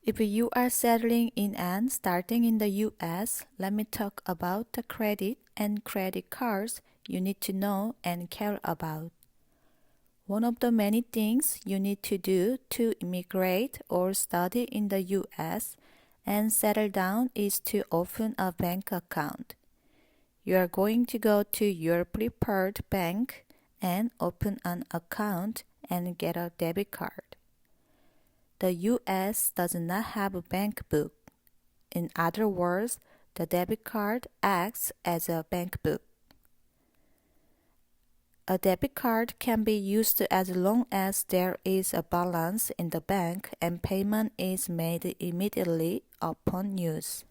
If you are settling in and starting in the US, let me talk about the credit and credit cards you need to know and care about. One of the many things you need to do to immigrate or study in the US and settle down is to open a bank account. You are going to go to your preferred bank and open an account and get a debit card. The US does not have a bank book. In other words, the debit card acts as a bank book. A debit card can be used as long as there is a balance in the bank and payment is made immediately upon use.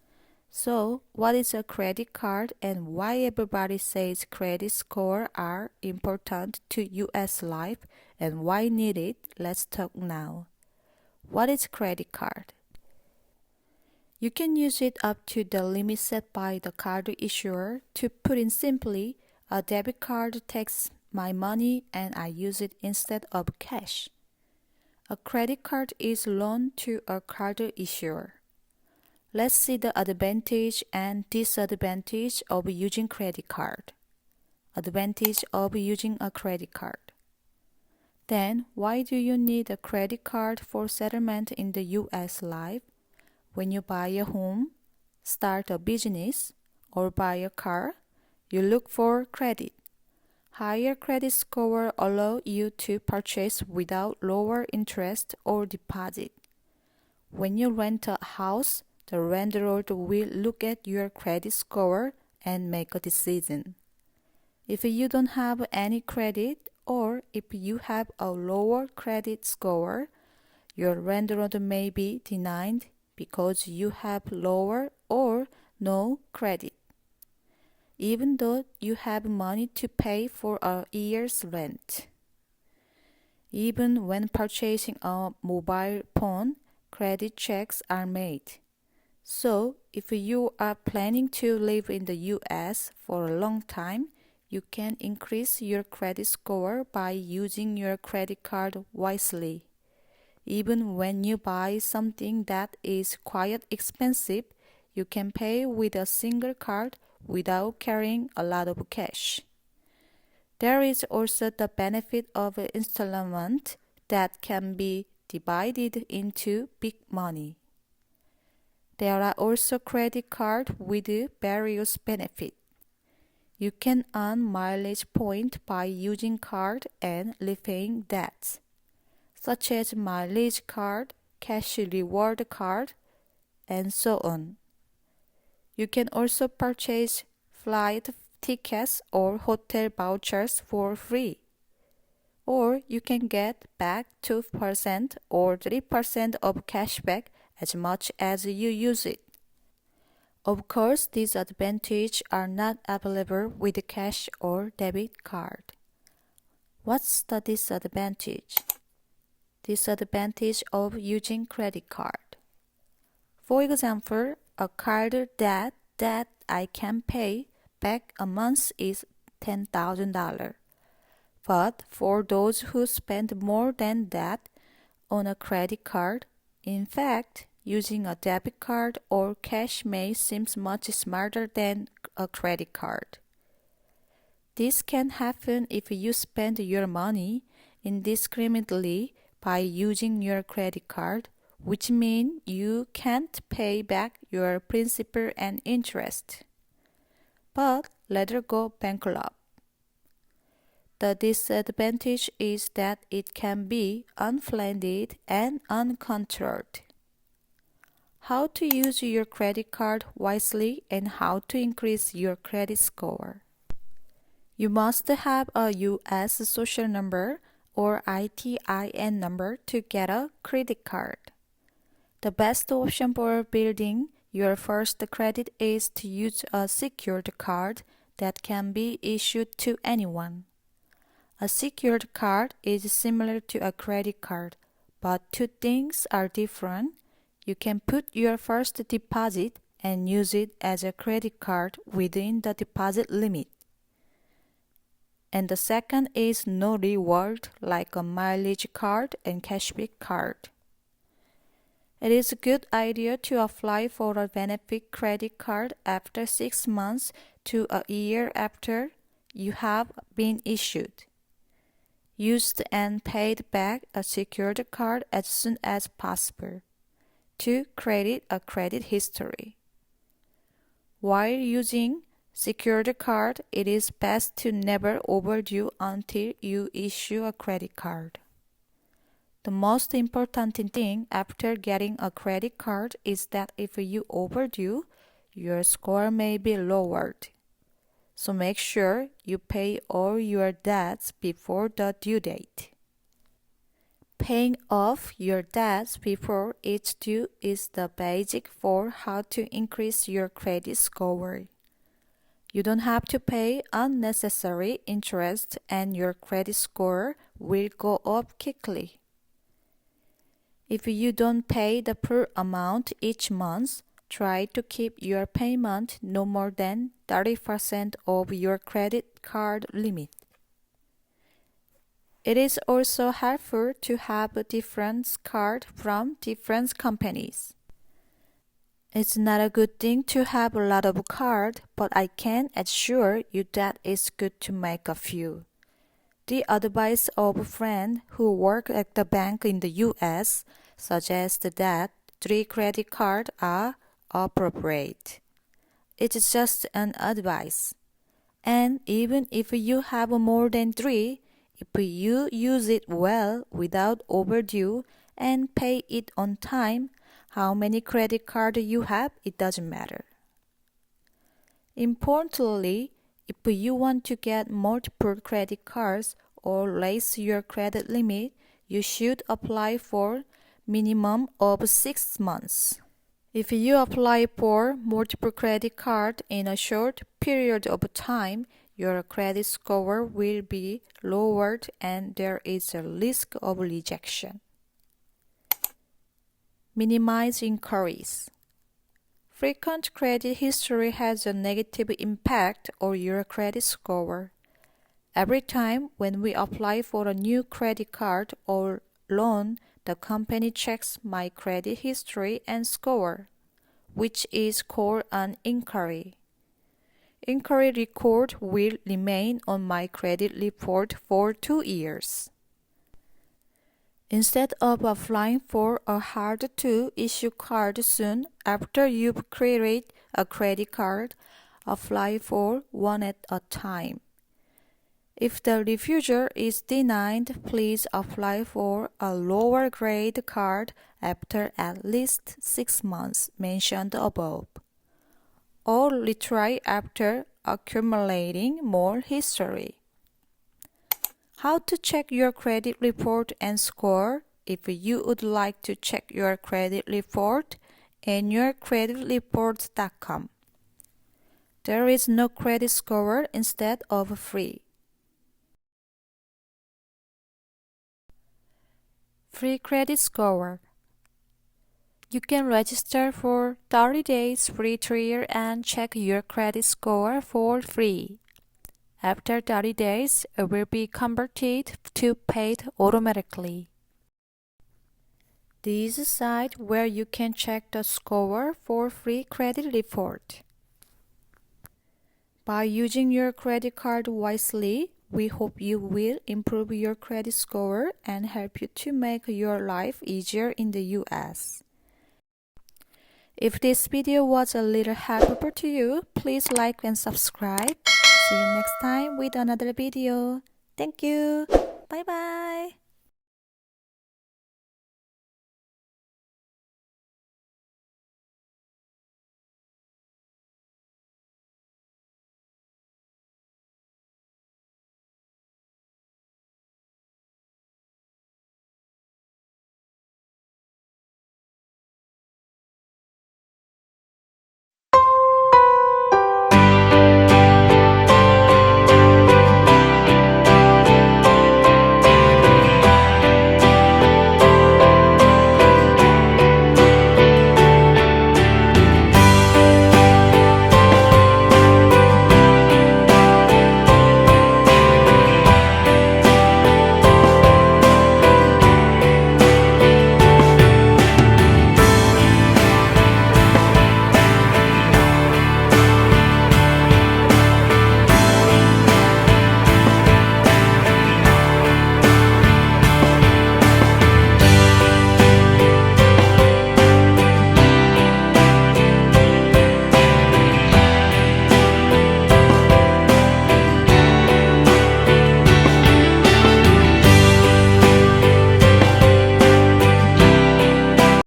So, what is a credit card and why everybody says credit score are important to US life and why needed? Let's talk now. What is credit card? You can use it up to the limit set by the card issuer. To put it simply, a debit card takes my money and I use it instead of cash. A credit card is loaned to a card issuer. Let's see the advantage and disadvantage of using credit card. Advantage of using a credit card. Then, why do you need a credit card for settlement in the US life? When you buy a home, start a business, or buy a car, you look for credit. Higher credit score allow you to purchase without lower interest or deposit. When you rent a house, the landlord will look at your credit score and make a decision. If you don't have any credit or if you have a lower credit score, your landlord may be denied because you have lower or no credit, even though you have money to pay for a year's rent. Even when purchasing a mobile phone, credit checks are made. So, if you are planning to live in the US for a long time, you can increase your credit score by using your credit card wisely. Even when you buy something that is quite expensive, you can pay with a single card without carrying a lot of cash. There is also the benefit of installment that can be divided into big money. There are also credit cards with various benefits. You can earn mileage points by using card and repaying debts, such as mileage card, cash reward card, and so on. You can also purchase flight tickets or hotel vouchers for free. Or you can get back 2% or 3% of cashback as much as you use it. Of course, these advantages are not available with cash or debit card. What's the disadvantage? Disadvantage of using credit card. For example, a card that I can pay back a month is $10,000. But for those who spend more than that on a credit card, in fact, using a debit card or cash may seem much smarter than a credit card. This can happen if you spend your money indiscriminately by using your credit card, which means you can't pay back your principal and interest, but later go bankrupt. The disadvantage is that it can be unplanned and uncontrolled. How to use your credit card wisely and how to increase your credit score. You must have a US social number or ITIN number to get a credit card. The best option for building your first credit is to use a secured card that can be issued to anyone. A secured card is similar to a credit card, but two things are different. You can put your first deposit and use it as a credit card within the deposit limit. And the second is no reward like a mileage card and cashback card. It is a good idea to apply for a benefit credit card after 6 months to a year after you have been issued. Used and paid back a secured card as soon as possible. To credit a credit history. While using secured card, it is best to never overdue until you issue a credit card. The most important thing after getting a credit card is that if you overdue, your score may be lowered. So make sure you pay all your debts before the due date. Paying off your debts before it's due is the basic for how to increase your credit score. You don't have to pay unnecessary interest and your credit score will go up quickly. If you don't pay the full amount each month, try to keep your payment no more than 30% of your credit card limit. It is also helpful to have a different card from different companies. It's not a good thing to have a lot of cards, but I can assure you that it's good to make a few. The advice of a friend who work at the bank in the US suggests that 3 credit cards are appropriate. It's just an advice. And even if you have more than 3, if you use it well without overdue and pay it on time, how many credit cards you have, it doesn't matter. Importantly, if you want to get multiple credit cards or raise your credit limit, you should apply for minimum of 6 months. If you apply for multiple credit cards in a short period of time, your credit score will be lowered and there is a risk of rejection. Minimize inquiries. Frequent credit history has a negative impact on your credit score. Every time when we apply for a new credit card or loan, the company checks my credit history and score, which is called an inquiry. Inquiry record will remain on my credit report for 2 years. Instead of applying for a hard-to-issue card soon after you've created a credit card, apply for one at a time. If the refusal is denied, please apply for a lower grade card after at least 6 months mentioned above. Or retry after accumulating more history. How to check your credit report and score? If you would like to check your credit report, annualcreditreport.com. There is no credit score instead of free. Free credit score. You can register for 30 days free trial and check your credit score for free. After 30 days, it will be converted to paid automatically. This is a site where you can check the score for free credit report. By using your credit card wisely, we hope you will improve your credit score and help you to make your life easier in the US. If this video was a little helpful to you, please like and subscribe. See you next time with another video. Thank you. Bye bye.